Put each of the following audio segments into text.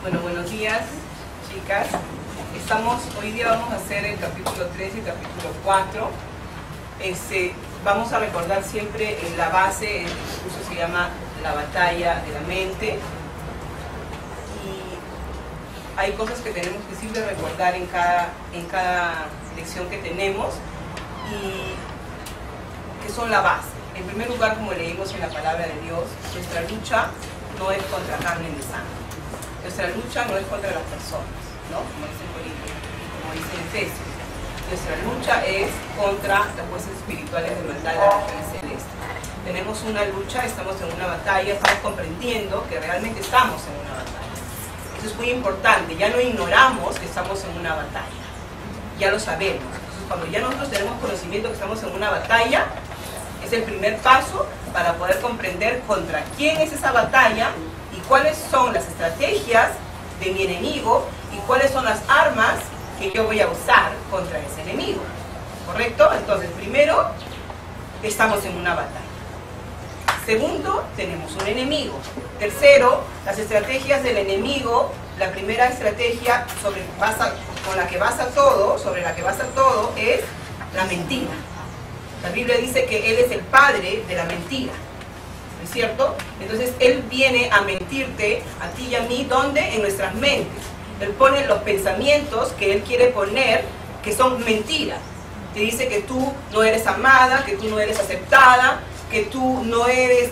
Bueno, buenos días, chicas. Hoy día vamos a hacer el capítulo 3 y el capítulo 4. Vamos a recordar siempre la base, el curso se llama La batalla de la mente. Y hay cosas que tenemos que siempre recordar en cada lección que tenemos y que son la base. En primer lugar, como leímos en la palabra de Dios, nuestra lucha no es contra carne ni sangre. Nuestra lucha no es contra las personas, ¿no? Como dice en Corintios, como dice en Efesios. Nuestra lucha es contra las fuerzas espirituales de maldad de la regiones celestes. Tenemos una lucha, estamos en una batalla, estamos comprendiendo que realmente estamos en una batalla. Eso es muy importante, ya no ignoramos que estamos en una batalla, ya lo sabemos. Entonces, cuando ya nosotros tenemos conocimiento que estamos en una batalla, es el primer paso para poder comprender contra quién es esa batalla y cuáles son las estrategias de mi enemigo y cuáles son las armas que yo voy a usar contra ese enemigo. ¿Correcto? Entonces, primero, estamos en una batalla. Segundo, tenemos un enemigo. Tercero, las estrategias del enemigo. La primera estrategia sobre la que basa todo es la mentira. La Biblia dice que Él es el padre de la mentira, ¿no es cierto? Entonces Él viene a mentirte a ti y a mí, ¿dónde? En nuestras mentes. Él pone los pensamientos que Él quiere poner, que son mentiras. Te dice que tú no eres amada, que tú no eres aceptada, que tú no eres,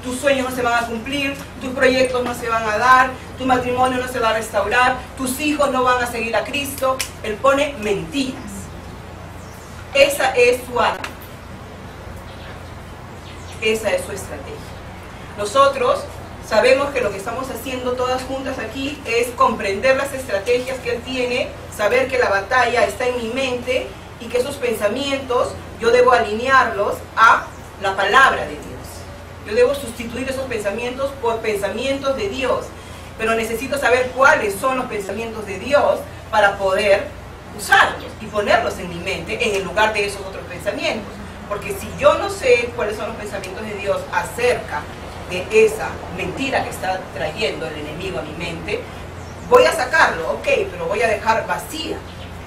tus sueños no se van a cumplir, tus proyectos no se van a dar, tu matrimonio no se va a restaurar, tus hijos no van a seguir a Cristo. Él pone mentiras. Esa es su arma. Esa es su estrategia. Nosotros sabemos que lo que estamos haciendo todas juntas aquí es comprender las estrategias que Él tiene, saber que la batalla está en mi mente y que esos pensamientos yo debo alinearlos a la palabra de Dios. Yo debo sustituir esos pensamientos por pensamientos de Dios. Pero necesito saber cuáles son los pensamientos de Dios para poder usarlos y ponerlos en mi mente en el lugar de esos otros pensamientos. Porque si yo no sé cuáles son los pensamientos de Dios acerca de esa mentira que está trayendo el enemigo a mi mente, voy a sacarlo, ok, pero voy a dejar vacía.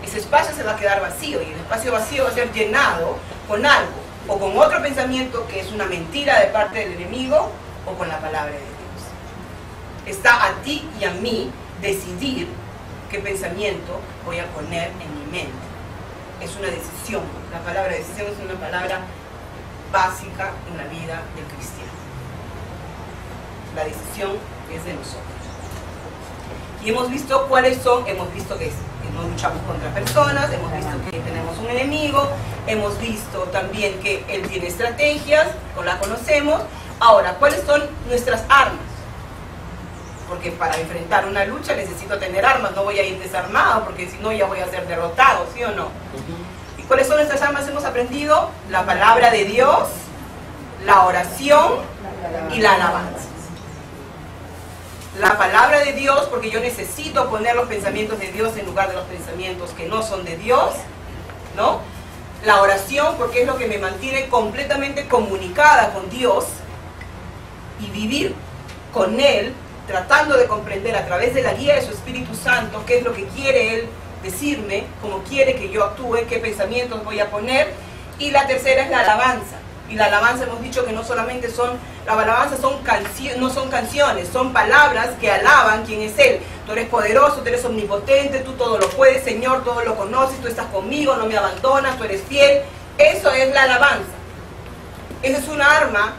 Ese espacio se va a quedar vacío y el espacio vacío va a ser llenado con algo, o con otro pensamiento que es una mentira de parte del enemigo, o con la palabra de Dios. Está a ti y a mí decidir qué pensamiento voy a poner en mi mente. Es una decisión. La palabra decisión es una palabra básica en la vida del cristiano. La decisión es de nosotros. Y hemos visto cuáles son, hemos visto que no luchamos contra personas, hemos visto que tenemos un enemigo, hemos visto también que Él tiene estrategias, o la conocemos. Ahora, ¿cuáles son nuestras armas? Porque para enfrentar una lucha necesito tener armas, no voy a ir desarmado, porque si no ya voy a ser derrotado, ¿sí o no? ¿Y cuáles son nuestras armas? Hemos aprendido la palabra de Dios, la oración y la alabanza. La palabra de Dios, porque yo necesito poner los pensamientos de Dios en lugar de los pensamientos que no son de Dios, ¿no? La oración, porque es lo que me mantiene completamente comunicada con Dios y vivir con Él, tratando de comprender a través de la guía de su Espíritu Santo qué es lo que quiere Él decirme, cómo quiere que yo actúe, qué pensamientos voy a poner. Y la tercera es la alabanza. Y la alabanza hemos dicho que no solamente la alabanza no son canciones, son palabras que alaban quién es Él. Tú eres poderoso, tú eres omnipotente, tú todo lo puedes, Señor, todo lo conoces, tú estás conmigo, no me abandonas, tú eres fiel. Eso es la alabanza. Esa es una arma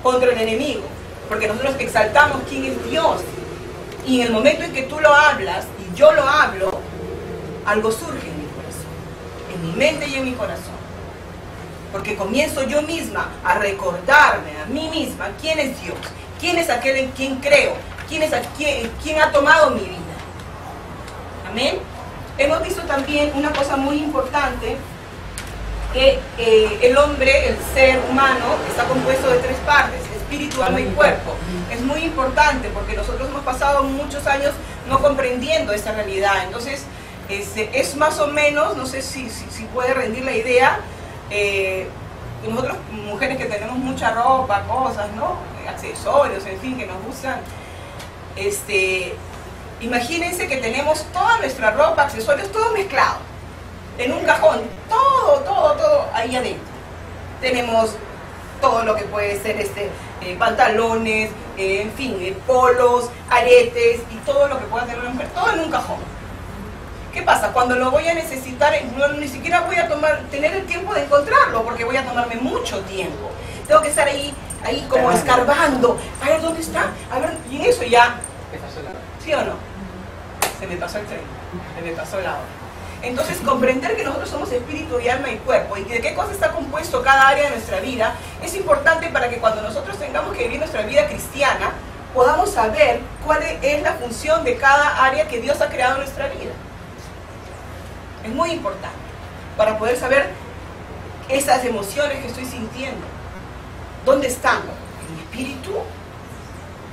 contra el enemigo. Porque nosotros exaltamos quién es Dios. Y en el momento en que tú lo hablas y yo lo hablo, algo surge en mi corazón, en mi mente y en mi corazón. Porque comienzo yo misma a recordarme a mí misma quién es Dios, quién es aquel en quien creo, quién ha tomado mi vida. Amén. Hemos visto también una cosa muy importante, que el hombre, el ser humano, está compuesto de tres partes: espíritu, alma y cuerpo. Es muy importante porque nosotros hemos pasado muchos años no comprendiendo esa realidad. Entonces, es más o menos, no sé si puede rendir la idea, nosotros mujeres que tenemos mucha ropa, cosas, ¿no? Accesorios, en fin, que nos gustan, Imagínense que tenemos toda nuestra ropa, accesorios, todo mezclado, en un cajón, todo ahí adentro. Tenemos todo lo que puede ser pantalones, en fin, polos, aretes y todo lo que pueda tener una mujer, todo en un cajón. ¿Qué pasa? Cuando lo voy a necesitar, ni siquiera voy a tener el tiempo de encontrarlo, porque voy a tomarme mucho tiempo. Tengo que estar ahí como escarbando, a ver dónde está, a ver, y en eso ya, ¿sí o no? Se me pasó el tren, se me pasó la hora. Entonces, comprender que nosotros somos espíritu y alma y cuerpo, y de qué cosa está compuesto cada área de nuestra vida, es importante para que cuando nosotros tengamos que vivir nuestra vida cristiana, podamos saber cuál es la función de cada área que Dios ha creado en nuestra vida. Es muy importante, para poder saber esas emociones que estoy sintiendo. ¿Dónde están? ¿En mi espíritu?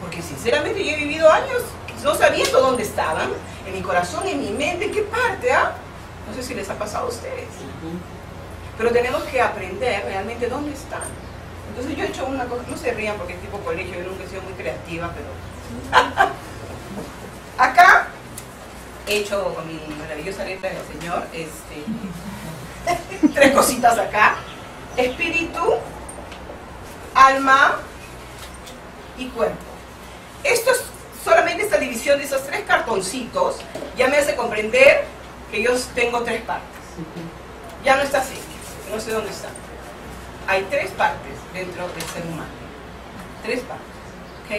Porque sinceramente yo he vivido años no sabiendo dónde estaban, en mi corazón, en mi mente, ¿en qué parte? No sé si les ha pasado a ustedes. Pero tenemos que aprender realmente dónde están. Entonces yo he hecho una cosa, no se rían porque es tipo colegio, yo nunca he sido muy creativa, pero... Acá he hecho con mi maravillosa letra del Señor, 3 cositas acá: espíritu, alma y cuerpo. Solamente esta división de esos 3 cartoncitos ya me hace comprender que yo tengo 3 partes. Ya no está así, no sé dónde está. Hay 3 partes dentro del ser humano. 3 partes, ¿ok?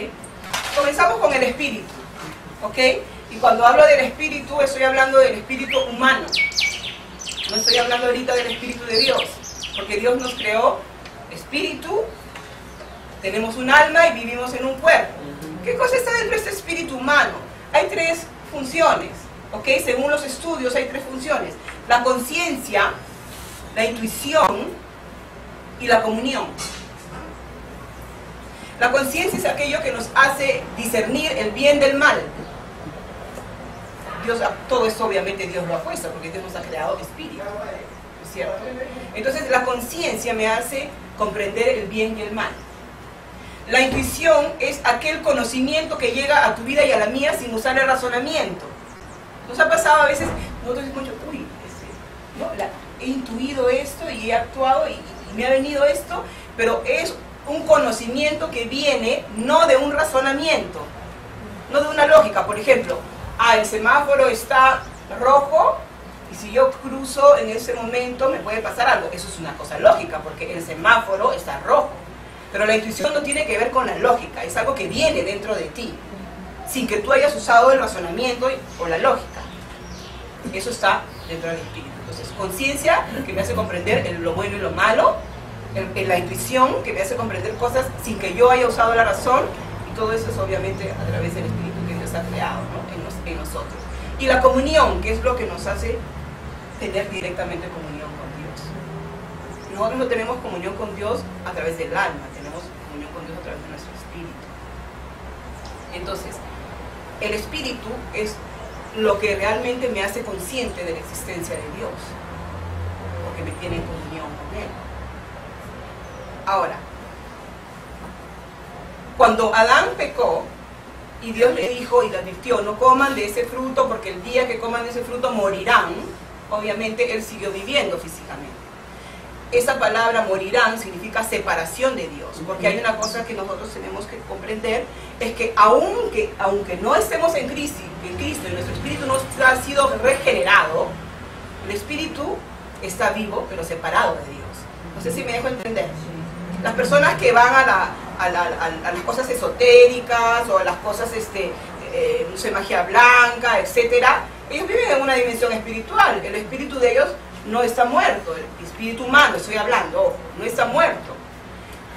Comenzamos con el espíritu, ¿ok? Y cuando hablo del espíritu, estoy hablando del espíritu humano. No estoy hablando ahorita del espíritu de Dios, porque Dios nos creó espíritu, tenemos un alma y vivimos en un cuerpo. ¿Qué cosa está dentro de este espíritu humano? Hay 3 funciones, ¿ok? Según los estudios hay 3 funciones: la conciencia, la intuición y la comunión. La conciencia es aquello que nos hace discernir el bien del mal. Dios, todo esto obviamente Dios lo ha puesto, porque Dios nos ha creado espíritu, ¿es cierto? Entonces la conciencia me hace comprender el bien y el mal. La intuición es aquel conocimiento que llega a tu vida y a la mía sin usar el razonamiento. Nos ha pasado a veces, nosotros decimos, uy, he intuido esto y he actuado y me ha venido esto, pero es un conocimiento que viene no de un razonamiento, no de una lógica. Por ejemplo, el semáforo está rojo y si yo cruzo en ese momento me puede pasar algo. Eso es una cosa lógica, porque el semáforo está rojo. Pero la intuición no tiene que ver con la lógica, es algo que viene dentro de ti, sin que tú hayas usado el razonamiento o la lógica. Eso está dentro del espíritu. Entonces, conciencia, que me hace comprender lo bueno y lo malo; la intuición, que me hace comprender cosas sin que yo haya usado la razón, y todo eso es obviamente a través del espíritu que Dios ha creado, ¿no? en nosotros. Y la comunión, que es lo que nos hace tener directamente comunión con Dios. Nosotros no tenemos comunión con Dios a través del alma, tenemos comunión con Dios a través de nuestro espíritu. Entonces, el espíritu es lo que realmente me hace consciente de la existencia de Dios, porque me tiene en comunión con Él. Ahora, cuando Adán pecó y Dios le dijo y le advirtió, no coman de ese fruto porque el día que coman de ese fruto morirán, obviamente él siguió viviendo físicamente. Esa palabra morirán significa separación de Dios, porque hay una cosa que nosotros tenemos que comprender, es que aunque no estemos en Cristo y nuestro espíritu no ha sido regenerado, el espíritu está vivo pero separado de Dios. No sé si me dejo entender. Las personas que van a las cosas esotéricas o a las cosas, no sé, magia blanca, etcétera, ellos viven en una dimensión espiritual. El espíritu de ellos no está muerto, el espíritu humano estoy hablando, ojo, no está muerto,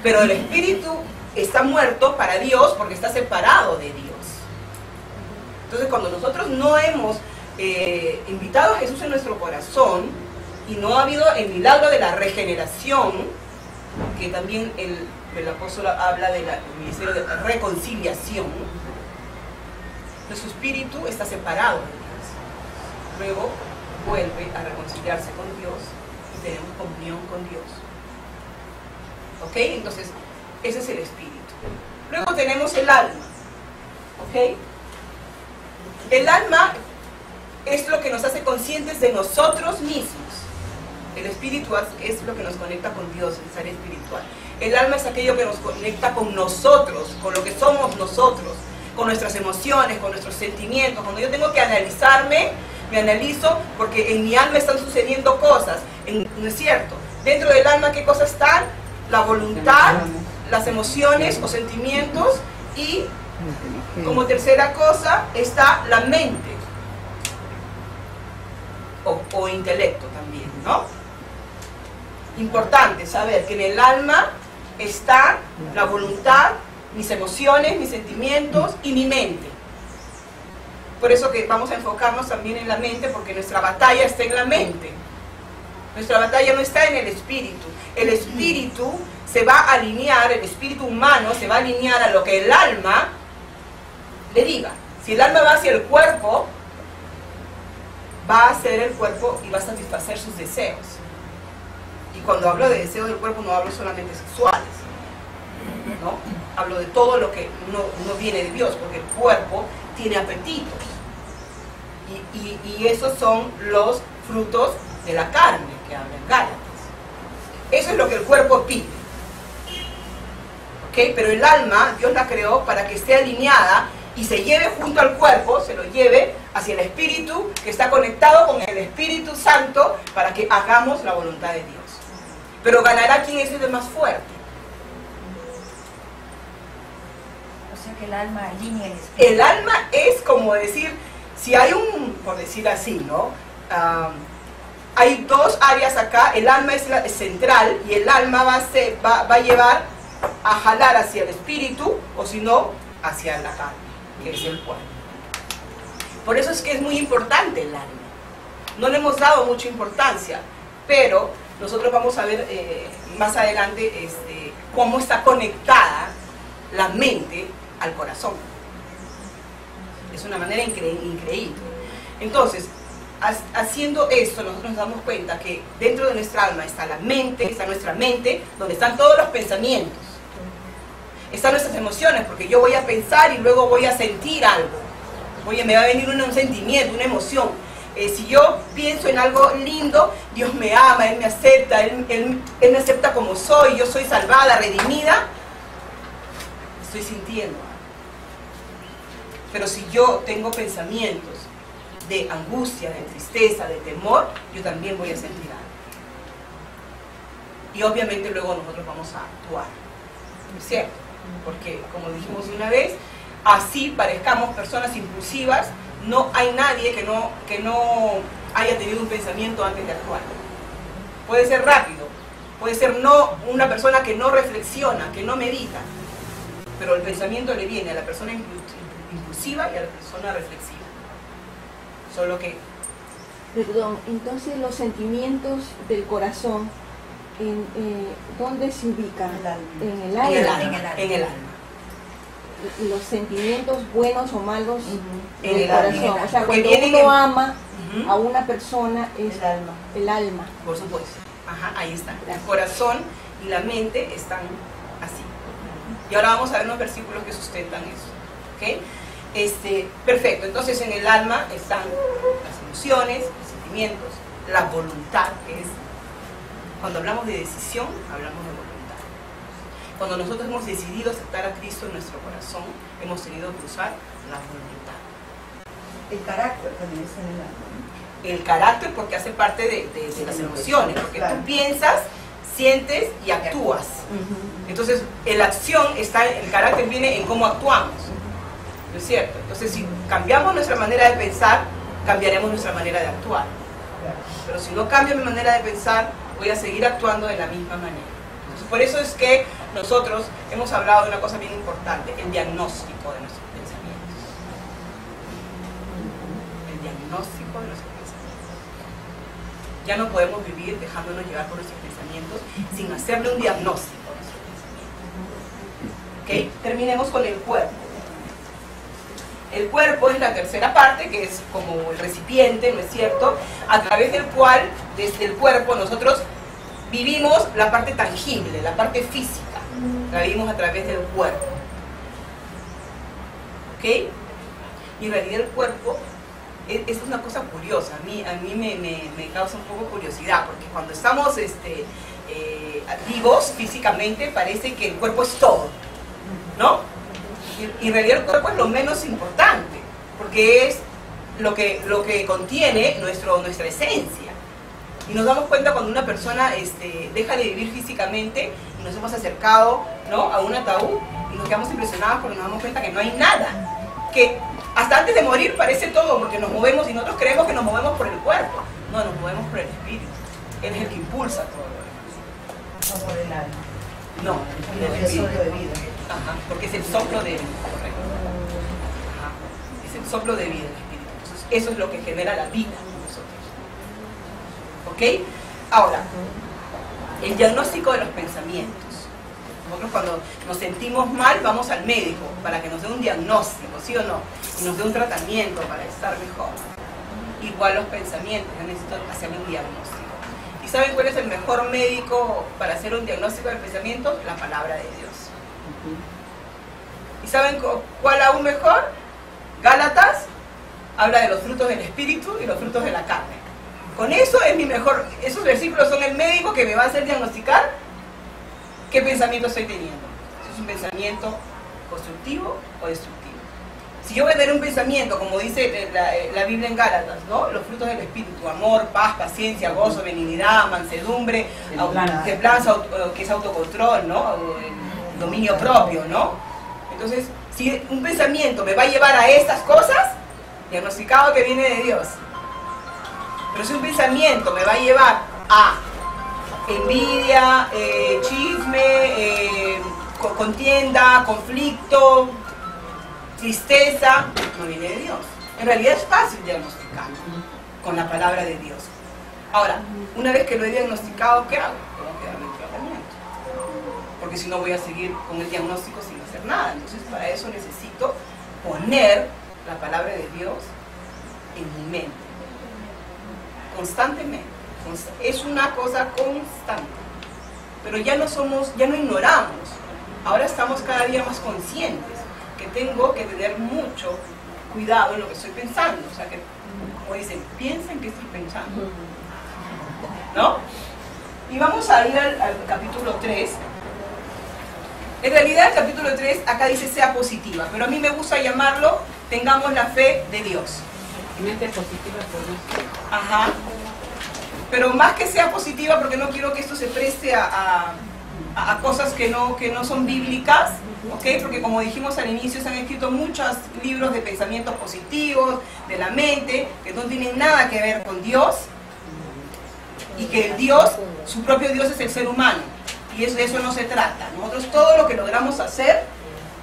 pero el espíritu está muerto para Dios porque está separado de Dios. Entonces, cuando nosotros no hemos invitado a Jesús en nuestro corazón y no ha habido el milagro de la regeneración, que también el apóstol habla del ministerio de reconciliación, nuestro espíritu está separado de Dios. Luego vuelve a reconciliarse con Dios y tenemos comunión con Dios. ¿Ok? Entonces, ese es el espíritu. Luego tenemos el alma. ¿Ok? El alma es lo que nos hace conscientes de nosotros mismos. El espíritu es lo que nos conecta con Dios, el ser espiritual. El alma es aquello que nos conecta con nosotros, con lo que somos nosotros, con nuestras emociones, con nuestros sentimientos. Cuando yo tengo que analizarme, me analizo porque en mi alma están sucediendo cosas. ¿No es cierto? Dentro del alma, ¿qué cosas están? La voluntad, las emociones o sentimientos, y como tercera cosa está la mente o intelecto también, ¿no? Importante saber que en el alma está la voluntad, mis emociones, mis sentimientos y mi mente. Por eso que vamos a enfocarnos también en la mente, porque nuestra batalla está en la mente. Nuestra batalla no está en el espíritu. El espíritu se va a alinear, el espíritu humano se va a alinear a lo que el alma le diga. Si el alma va hacia el cuerpo, va a hacer el cuerpo y va a satisfacer sus deseos. Y cuando hablo de deseos del cuerpo no hablo solamente sexuales, ¿no? Hablo de todo lo que no viene de Dios, porque el cuerpo tiene apetitos. Y esos son los frutos de la carne que habla en Gálatas. Eso es lo que el cuerpo pide. ¿Okay? Pero el alma, Dios la creó para que esté alineada y se lleve junto al cuerpo, se lo lleve hacia el espíritu, que está conectado con el Espíritu Santo, para que hagamos la voluntad de Dios. Pero ganará quien es el más fuerte. O sea que el alma alinea el espíritu. El alma es como decir, si hay un, por decir así, ¿no? Hay dos áreas acá. El alma es la central y el alma va a llevar a jalar hacia el espíritu, o si no, hacia la carne, que es el cuerpo. Por eso es que es muy importante el alma. No le hemos dado mucha importancia, pero nosotros vamos a ver más adelante cómo está conectada la mente al corazón. Es una manera increíble. Entonces, haciendo esto, nosotros nos damos cuenta que dentro de nuestra alma está la mente, está nuestra mente, donde están todos los pensamientos. Están nuestras emociones, porque yo voy a pensar y luego voy a sentir algo. Oye, me va a venir un sentimiento, una emoción. Si yo pienso en algo lindo, Dios me ama, Él me acepta, Él me acepta como soy, yo soy salvada, redimida, estoy sintiendo. Pero si yo tengo pensamientos de angustia, de tristeza, de temor, yo también voy a sentir algo. Y obviamente luego nosotros vamos a actuar, ¿no es cierto? Porque, como dijimos una vez, así parezcamos personas impulsivas, no hay nadie que no haya tenido un pensamiento antes de actuar. Puede ser rápido, puede ser una persona que no reflexiona, que no medita, pero el pensamiento le viene a la persona impulsiva y a la persona reflexiva. Solo que... Perdón, entonces los sentimientos del corazón, ¿dónde se ubican? En el alma. En el alma. Los sentimientos buenos o malos En del el corazón. alma. O sea, Porque cuando vienen uno ama a una persona es el alma. Por supuesto. Ajá, ahí está. El corazón y la mente están así. Y ahora vamos a ver unos versículos que sustentan eso. ¿Ok? Perfecto. Entonces en el alma están las emociones, los sentimientos, la voluntad, que es... Cuando hablamos de decisión, hablamos de voluntad. Cuando nosotros hemos decidido aceptar a Cristo en nuestro corazón, hemos tenido que usar la voluntad. El carácter también está en el alma, ¿no? El carácter, porque hace parte de las emociones, porque claro, tú piensas, sientes y actúas. Entonces, la acción está, el carácter viene en cómo actuamos. ¿No es cierto? Entonces, si cambiamos nuestra manera de pensar, cambiaremos nuestra manera de actuar. Pero si no cambio mi manera de pensar, voy a seguir actuando de la misma manera. Entonces, por eso es que nosotros hemos hablado de una cosa bien importante, el diagnóstico de nuestros pensamientos. El diagnóstico de nuestros pensamientos. Ya no podemos vivir dejándonos llevar por nuestros pensamientos sin hacerle un diagnóstico a nuestros pensamientos. ¿Ok? Terminemos con el cuerpo. El cuerpo es la tercera parte, que es como el recipiente, ¿no es cierto?, a través del cual, desde el cuerpo, nosotros vivimos la parte tangible, la parte física. La vivimos a través del cuerpo. ¿Ok? Y en realidad el cuerpo es una cosa curiosa. A mí me causa un poco curiosidad, porque cuando estamos vivos físicamente parece que el cuerpo es todo, ¿no? Y en realidad el cuerpo es lo menos importante, porque es lo que contiene nuestra esencia. Y nos damos cuenta cuando una persona deja de vivir físicamente y nos hemos acercado, ¿no?, a un ataúd y nos quedamos impresionados porque nos damos cuenta que no hay nada, que hasta antes de morir parece todo, porque nos movemos y nosotros creemos que nos movemos por el cuerpo. No, nos movemos por el espíritu. Él es el que impulsa todo lo demás. No por el alma. No, El espíritu. soplo de vida. Ajá, porque es el soplo de vida, correcto. Ajá, es el soplo de vida, el espíritu. Entonces, eso es lo que genera la vida en nosotros. ¿Ok? Ahora, el diagnóstico de los pensamientos. Nosotros cuando nos sentimos mal vamos al médico para que nos dé un diagnóstico, ¿sí o no? Y nos dé un tratamiento para estar mejor. Igual los pensamientos, yo necesito hacer un diagnóstico. ¿Y saben cuál es el mejor médico para hacer un diagnóstico del pensamiento? La palabra de Dios. ¿Y saben cuál aún mejor? Gálatas habla de los frutos del espíritu y los frutos de la carne. Con eso es mi mejor, esos versículos son el médico que me va a hacer diagnosticar qué pensamiento estoy teniendo. Si es un pensamiento constructivo o destructivo. Si yo voy a tener un pensamiento, como dice la Biblia en Gálatas, ¿no?, los frutos del espíritu: amor, paz, paciencia, gozo, benignidad, mansedumbre, templanza, que es autocontrol, ¿no?, dominio propio, ¿no? Entonces, si un pensamiento me va a llevar a estas cosas, diagnosticado que viene de Dios. Pero si un pensamiento me va a llevar a envidia, chisme, contienda, conflicto, tristeza, no viene de Dios. En realidad es fácil diagnosticar con la palabra de Dios. Ahora, una vez que lo he diagnosticado, ¿qué hago? Tengo que darle el tratamiento, porque si no voy a seguir con el diagnóstico sin hacer nada. Entonces, para eso necesito poner la palabra de Dios en mi mente, constantemente. Es una cosa constante, pero ya no ignoramos. Ahora estamos cada día más conscientes que tengo que tener mucho cuidado en lo que estoy pensando. O sea, que, como dicen, piensen que estoy pensando, ¿no? Y vamos a ir al capítulo 3. En realidad el capítulo 3 acá dice sea positiva, pero a mí me gusta llamarlo tengamos la fe de Dios. Mente positiva por Dios. Ajá. Pero más que sea positiva, porque no quiero que esto se preste a cosas que no son bíblicas, ¿ok? Porque como dijimos al inicio, se han escrito muchos libros de pensamientos positivos, de la mente, que no tienen nada que ver con Dios, y que el Dios, su propio Dios es el ser humano, y de eso no se trata. Nosotros todo lo que logramos hacer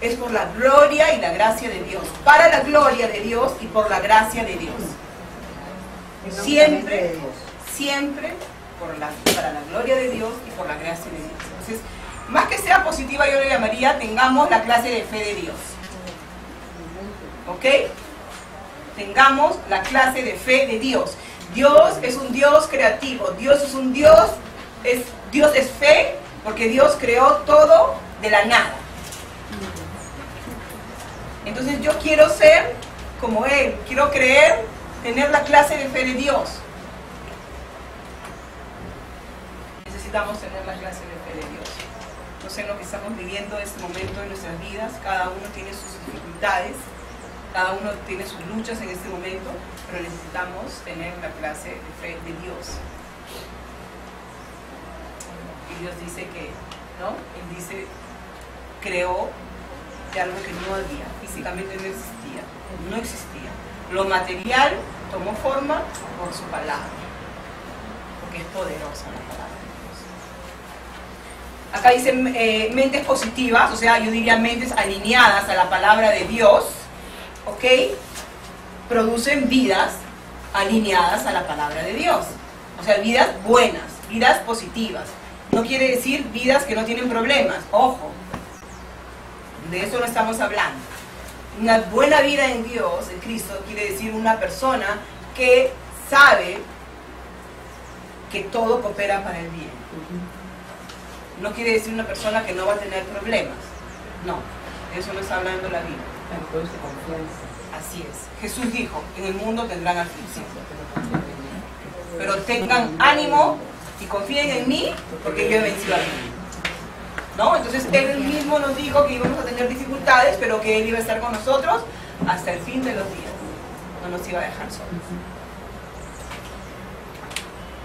es por la gloria y la gracia de Dios, para la gloria de Dios y por la gracia de Dios. Siempre para la gloria de Dios y por la gracia de Dios. Entonces, más que sea positiva, yo le llamaría tengamos la clase de fe de Dios. ¿Ok? Tengamos la clase de fe de Dios. Dios es un Dios creativo. Dios es un Dios, Dios es fe, porque Dios creó todo de la nada. Entonces yo quiero ser como Él, quiero creer, tener la clase de fe de Dios. Necesitamos tener la clase de fe de Dios. No sé lo que estamos viviendo en este momento de nuestras vidas, cada uno tiene sus dificultades, cada uno tiene sus luchas en este momento, pero necesitamos tener la clase de fe de Dios. Y Dios dice que, ¿no? Él dice, creó de algo que no había, físicamente no existía. Lo material tomó forma por su palabra, porque es poderosa la palabra. Acá dice mentes positivas, o sea, yo diría mentes alineadas a la palabra de Dios, ¿ok? Producen vidas alineadas a la palabra de Dios. O sea, vidas buenas, vidas positivas. No quiere decir vidas que no tienen problemas, ojo. De eso no estamos hablando. Una buena vida en Dios, en Cristo, quiere decir una persona que sabe que todo coopera para el bien. No quiere decir una persona que no va a tener problemas. No, de eso no está hablando la Biblia. Entonces, confianza. Así es. Jesús dijo, en el mundo tendrán aflicción. Pero tengan ánimo y confíen en mí, porque yo he vencido al mundo. ¿No? Entonces Él mismo nos dijo que íbamos a tener dificultades, pero que Él iba a estar con nosotros hasta el fin de los días. No nos iba a dejar solos.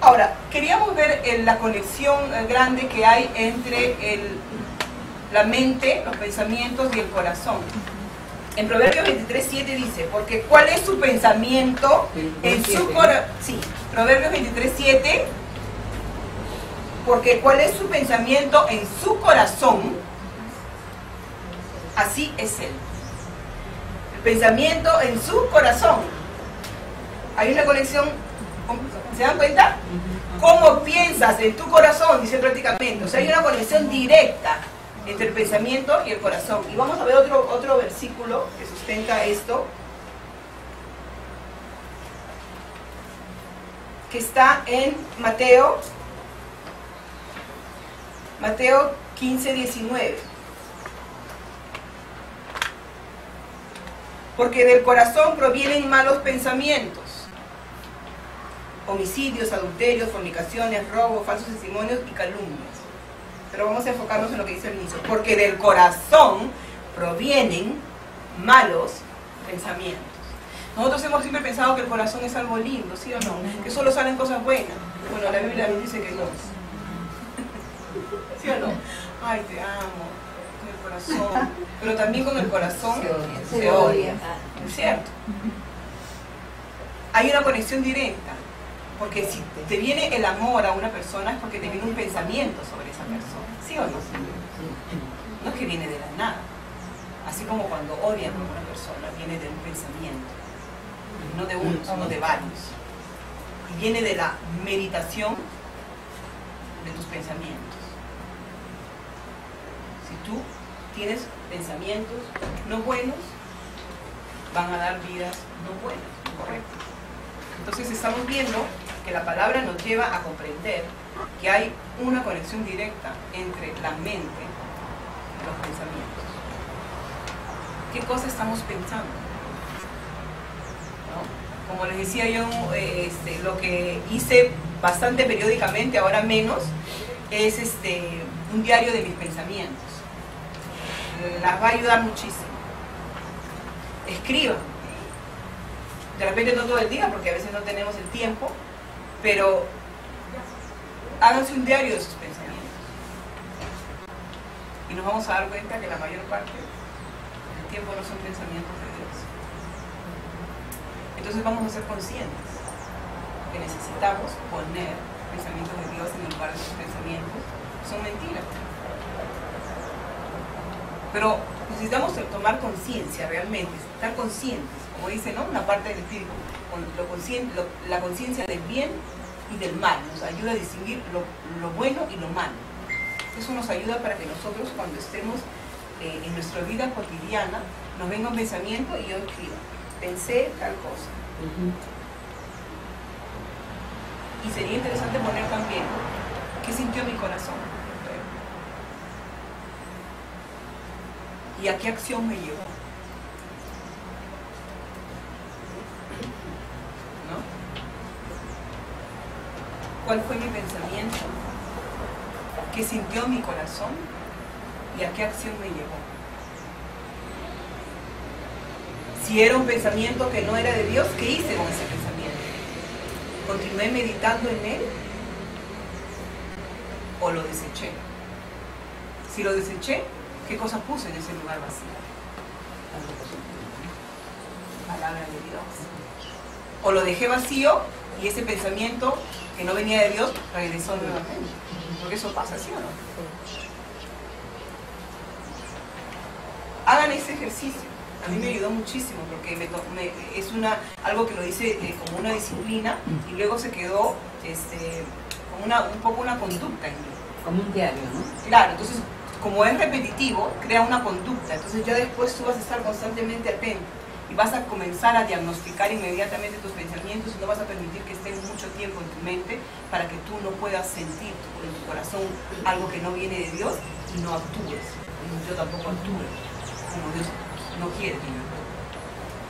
Ahora, queríamos ver la conexión grande que hay entre la mente, los pensamientos y el corazón. En Proverbios 23:7 dice, porque ¿cuál es su pensamiento en su corazón? Sí, Proverbios 23:7, porque ¿cuál es su pensamiento en su corazón? Así es Él. El pensamiento en su corazón. Hay una conexión, ¿se dan cuenta? ¿Cómo piensas en tu corazón? Dice prácticamente. O sea, hay una conexión directa entre el pensamiento y el corazón. Y vamos a ver otro versículo que sustenta esto, que está en Mateo 15:19. Porque del corazón provienen malos pensamientos, homicidios, adulterios, fornicaciones, robos, falsos testimonios y calumnias. Pero vamos a enfocarnos en lo que dice el inicio. Porque del corazón provienen malos pensamientos. Nosotros hemos siempre pensado que el corazón es algo lindo, ¿sí o no? Que solo salen cosas buenas. Bueno, la Biblia nos dice que no. ¿Sí o no? Ay, te amo, con el corazón. Pero también con el corazón se odia. ¿Es cierto? Hay una conexión directa. Porque si te viene el amor a una persona es porque te viene un pensamiento sobre esa persona. ¿Sí o no? No es que viene de la nada. Así como cuando odian a una persona, viene de un pensamiento. No de uno, sino de varios. Y viene de la meditación de tus pensamientos. Si tú tienes pensamientos no buenos, van a dar vidas no buenas, ¿correcto? Entonces estamos viendo que la palabra nos lleva a comprender que hay una conexión directa entre la mente y los pensamientos. ¿Qué cosa estamos pensando? ¿No? Como les decía yo, lo que hice bastante periódicamente, ahora menos, es un diario de mis pensamientos. Las va a ayudar muchísimo. Escriban. De repente no todo el día, porque a veces no tenemos el tiempo, pero háganse un diario de sus pensamientos. Y nos vamos a dar cuenta que la mayor parte del tiempo no son pensamientos de Dios. Entonces vamos a ser conscientes que necesitamos poner pensamientos de Dios en el lugar de sus pensamientos. Son mentiras. Pero necesitamos tomar conciencia realmente, estar conscientes, como dice, ¿no? Una parte del espíritu, la conciencia del bien y del mal, nos ayuda a distinguir lo bueno y lo malo. Eso nos ayuda para que nosotros, cuando estemos en nuestra vida cotidiana, nos venga un pensamiento y yo escriba, pensé tal cosa. Y sería interesante poner también, ¿qué sintió mi corazón? ¿Y a qué acción me llevó? ¿No? ¿Cuál fue mi pensamiento? ¿Qué sintió mi corazón? ¿Y a qué acción me llevó? Si era un pensamiento que no era de Dios, ¿qué hice con ese pensamiento? ¿Continué meditando en él? ¿O lo deseché? Si lo deseché, ¿qué cosa puse en ese lugar vacío? Palabra de Dios. O lo dejé vacío y ese pensamiento que no venía de Dios regresó nuevamente. Porque eso pasa, ¿sí o no? Hagan ese ejercicio. A mí me ayudó muchísimo porque es algo que lo hice como una disciplina y luego se quedó como un poco una conducta en mí. Como un diario, ¿no? Claro, entonces como es repetitivo, crea una conducta. Entonces ya después tú vas a estar constantemente atento y vas a comenzar a diagnosticar inmediatamente tus pensamientos y no vas a permitir que estén mucho tiempo en tu mente para que tú no puedas sentir en tu corazón algo que no viene de Dios y no actúes. Yo tampoco actúo como Dios no quiere que yo.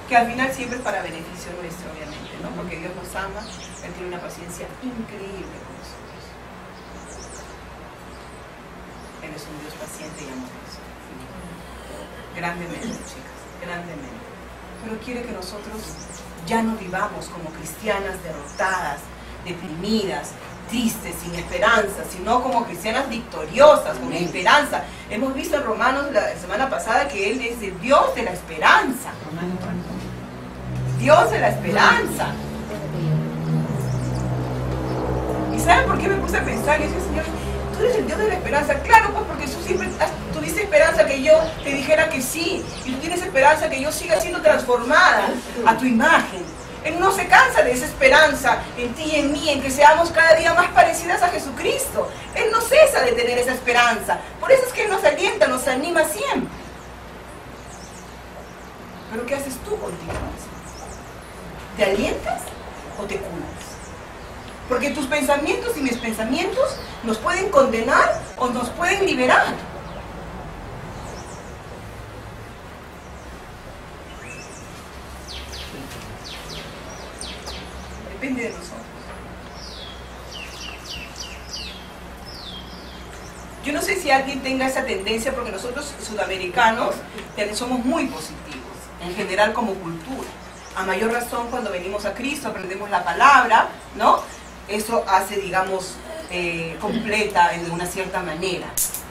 Que al final siempre es para beneficio nuestro, obviamente, ¿no? Porque Dios nos ama, Él tiene una paciencia increíble con nosotros. Él es un Dios paciente y amoroso. Grandemente, chicas, grandemente. Pero quiere que nosotros ya no vivamos como cristianas derrotadas, deprimidas, tristes, sin esperanza, sino como cristianas victoriosas, con esperanza. Hemos visto en Romanos la semana pasada que Él es el Dios de la esperanza. Dios de la esperanza. ¿Y saben por qué me puse a pensar? Y decía, Señor, tú eres el Dios de la esperanza. Claro, pues porque tú siempre tuviste esperanza que yo te dijera que sí. Y tú tienes esperanza que yo siga siendo transformada a tu imagen. Él no se cansa de esa esperanza en ti y en mí, en que seamos cada día más parecidas a Jesucristo. Él no cesa de tener esa esperanza. Por eso es que Él nos alienta, nos anima siempre. Pero ¿qué haces tú contigo mismo? ¿Te alientas o te curas? Porque tus pensamientos y mis pensamientos nos pueden condenar o nos pueden liberar. Depende de nosotros. Yo no sé si alguien tenga esa tendencia, porque nosotros sudamericanos somos muy positivos, en general como cultura. A mayor razón cuando venimos a Cristo, aprendemos la palabra, ¿no? Eso hace, digamos, completa de una cierta manera,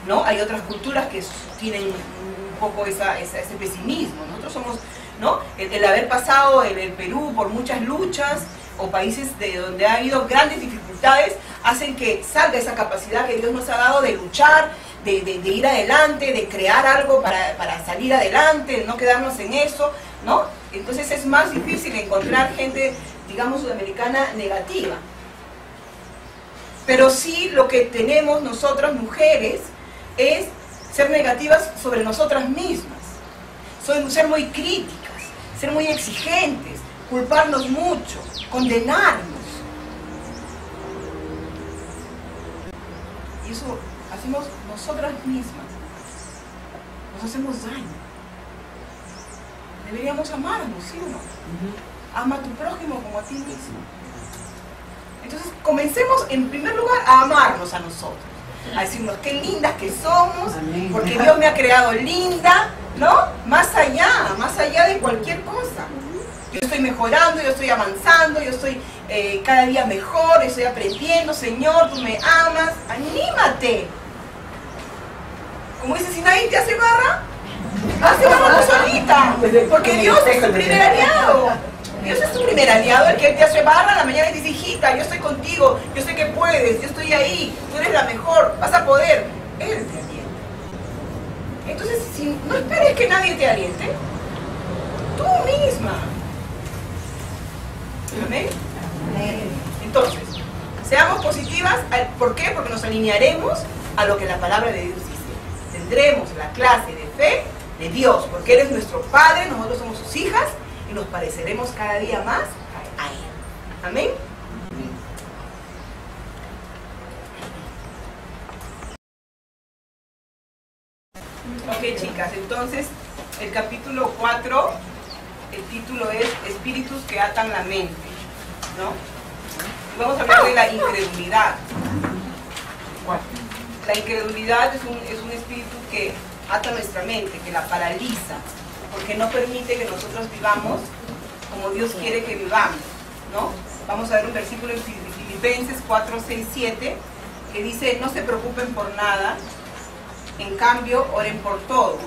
¿no? Hay otras culturas que tienen un poco ese pesimismo. Nosotros somos, ¿no? El haber pasado en el Perú por muchas luchas, o países de donde ha habido grandes dificultades, hacen que salga esa capacidad que Dios nos ha dado de luchar, de ir adelante, de crear algo para salir adelante, no quedarnos en eso, ¿no? Entonces es más difícil encontrar gente, digamos, sudamericana negativa. Pero sí lo que tenemos nosotras mujeres es ser negativas sobre nosotras mismas, ser muy críticas, ser muy exigentes, culparnos mucho, condenarnos. Y eso hacemos nosotras mismas. Nos hacemos daño. Deberíamos amarnos, ¿sí o no? Ama a tu prójimo como a ti mismo. Entonces comencemos en primer lugar a amarnos a nosotros, a decirnos qué lindas que somos, porque Dios me ha creado linda, ¿no? Más allá de cualquier cosa. Yo estoy mejorando, yo estoy avanzando, yo estoy cada día mejor, estoy aprendiendo. Señor, tú me amas, anímate. Como dice, si nadie te hace barra, hace barra tú solita, porque Dios es tu primer aliado. Dios es tu primer aliado, el que te hace barra en la mañana y dice, hijita, yo estoy contigo, yo sé que puedes, yo estoy ahí, tú eres la mejor, vas a poder. Él te alienta. Entonces, si no esperes que nadie te aliente, tú misma. ¿Amén? Entonces, seamos positivas. ¿Por qué? Porque nos alinearemos a lo que la palabra de Dios dice. Tendremos la clase de fe de Dios, porque Él es nuestro Padre, nosotros somos sus hijas, y nos pareceremos cada día más a Él. ¿Amén? Ok, chicas, entonces el capítulo 4, el título es Espíritus que atan la mente, ¿no? Vamos a hablar de la incredulidad. La incredulidad es un espíritu que ata nuestra mente, que la paraliza, porque no permite que nosotros vivamos como Dios quiere que vivamos, ¿no? Vamos a ver un versículo en Filipenses 4, 6, 7, que dice, no se preocupen por nada, en cambio, oren por todo.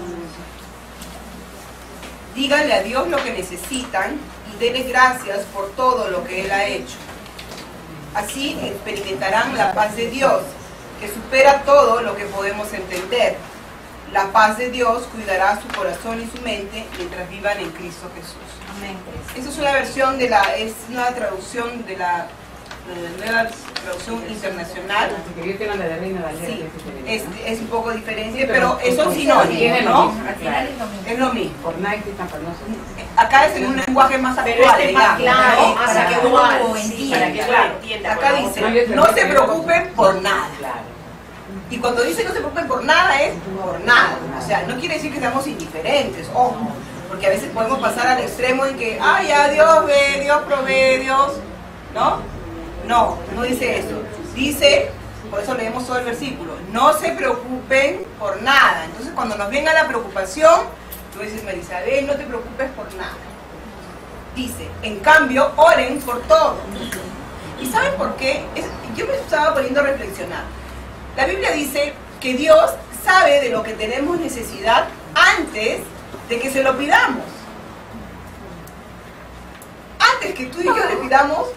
Díganle a Dios lo que necesitan y denle gracias por todo lo que Él ha hecho. Así experimentarán la paz de Dios, que supera todo lo que podemos entender. La paz de Dios cuidará su corazón y su mente mientras vivan en Cristo Jesús. Amén. Esa es una versión es una traducción de la nueva traducción internacional. Sí, es un poco diferente, pero son sinónimos, ¿no? Es lo mismo. Acá es en un lenguaje más actual, digamos, para que uno entienda. Acá dice, no se preocupen por nada. Y cuando dice no se preocupen por nada, es por nada. O sea, no quiere decir que seamos indiferentes, ojo. Porque a veces podemos pasar al extremo en que, ah, ya Dios ve, Dios provee, Dios, ¿no? No, no dice eso. Dice, por eso leemos todo el versículo, no se preocupen por nada. Entonces cuando nos venga la preocupación, tú dices, Marisabel, no te preocupes por nada. Dice, en cambio, oren por todo. ¿Y saben por qué? Yo me estaba poniendo a reflexionar. La Biblia dice que Dios sabe de lo que tenemos necesidad antes de que se lo pidamos. Antes que tú y yo le pidamos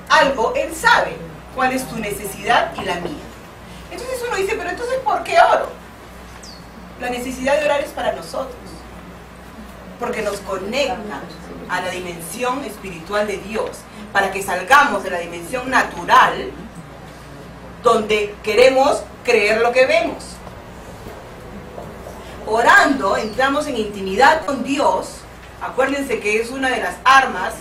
algo, Él sabe cuál es tu necesidad y la mía. Entonces uno dice, pero entonces ¿por qué oro? La necesidad de orar es para nosotros, porque nos conecta a la dimensión espiritual de Dios, para que salgamos de la dimensión natural, donde queremos creer lo que vemos. Orando, entramos en intimidad con Dios. Acuérdense que es una de las armas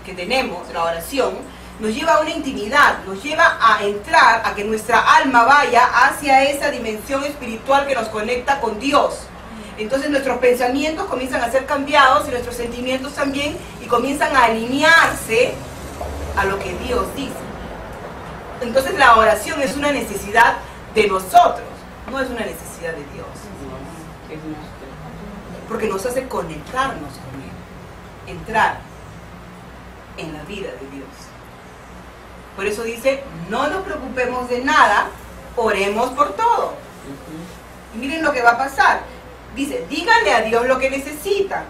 que tenemos, la oración, nos lleva a una intimidad, nos lleva a entrar, a que nuestra alma vaya hacia esa dimensión espiritual que nos conecta con Dios. Entonces nuestros pensamientos comienzan a ser cambiados y nuestros sentimientos también, y comienzan a alinearse a lo que Dios dice. Entonces la oración es una necesidad de nosotros, no es una necesidad de Dios. Porque nos hace conectarnos con Él, entrar en la vida de Dios. Por eso dice, no nos preocupemos de nada, oremos por todo. Y miren lo que va a pasar. Dice, díganle a Dios lo que necesitan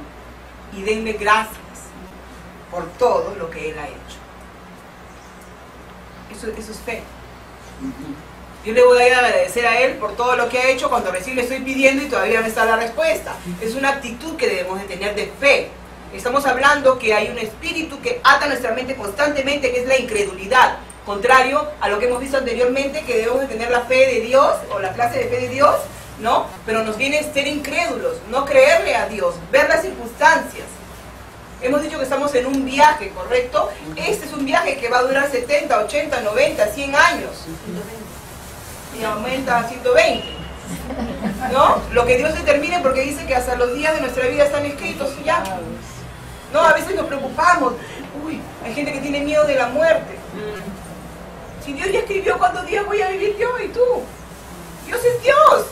y denle gracias por todo lo que Él ha hecho. Eso es fe. Yo le voy a agradecer a Él por todo lo que ha hecho cuando recién le estoy pidiendo y todavía no está la respuesta. Es una actitud que debemos de tener de fe. Estamos hablando que hay un espíritu que ata nuestra mente constantemente, que es la incredulidad. Contrario a lo que hemos visto anteriormente, que debemos de tener la fe de Dios, o la clase de fe de Dios, ¿no? Pero nos viene ser incrédulos, no creerle a Dios, ver las circunstancias. Hemos dicho que estamos en un viaje, ¿correcto? Este es un viaje que va a durar 70, 80, 90, 100 años. Y aumenta a 120. ¿No? Lo que Dios determine, porque dice que hasta los días de nuestra vida están escritos ya. No, a veces nos preocupamos. Uy, hay gente que tiene miedo de la muerte. Si Dios ya escribió cuántos días voy a vivir yo y tú. Dios es Dios.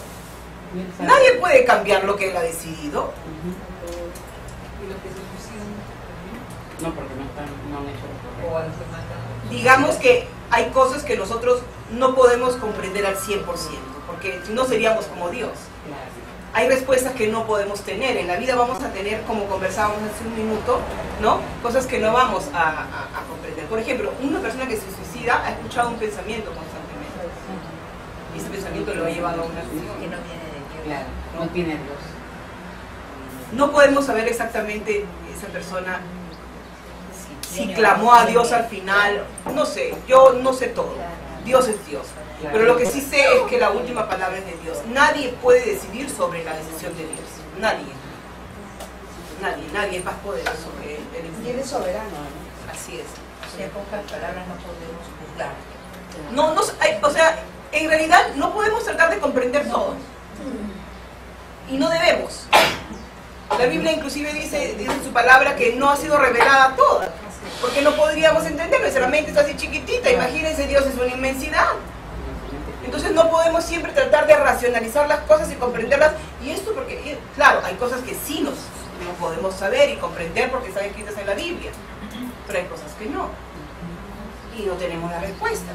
Nadie puede cambiar lo que Él ha decidido. No, porque no han hecho lo correcto. Digamos que hay cosas que nosotros no podemos comprender al 100%, porque si no seríamos como Dios. Hay respuestas que no podemos tener. En la vida vamos a tener, como conversábamos hace un minuto, ¿no? Cosas que no vamos a comprender. Por ejemplo, una persona que se suicida ha escuchado un pensamiento constantemente. Y ese pensamiento lo ha llevado a una acción. Que no viene de Dios. Claro, no tiene Dios. No podemos saber exactamente esa persona si clamó a Dios al final. No sé, yo no sé todo. Dios es Dios. Pero lo que sí sé es que la última palabra es de Dios. Nadie puede decidir sobre la decisión de Dios. Nadie. Nadie es más poderoso que Él. Y Él es soberano, ¿no? Así es. O sea, en pocas palabras no podemos juzgar. O sea, en realidad no podemos tratar de comprender todo. Y no debemos. La Biblia inclusive dice en su palabra que no ha sido revelada toda. Porque no podríamos entender, nuestra mente está así chiquitita. Imagínense, Dios es una inmensidad. Entonces no podemos siempre tratar de racionalizar las cosas y comprenderlas. Y esto porque, claro, hay cosas que sí no podemos saber y comprender porque están escritas en la Biblia. Pero hay cosas que no. Y no tenemos la respuesta.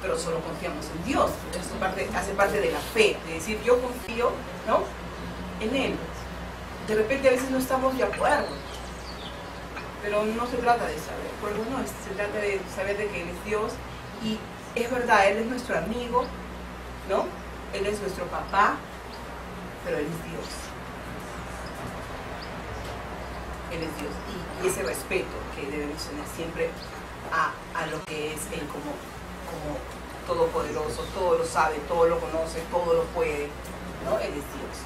Pero solo confiamos en Dios. Esto hace parte de la fe. De decir, yo confío, ¿no?, en Él. De repente a veces no estamos de acuerdo. Pero no se trata de saber. Por algo no, se trata de saber de que Él es Dios. Y es verdad, Él es nuestro amigo, ¿no? Él es nuestro papá, pero Él es Dios. Él es Dios. Y ese respeto que debemos tener siempre a lo que es Él como todopoderoso, todo lo sabe, todo lo conoce, todo lo puede, ¿no? Él es Dios.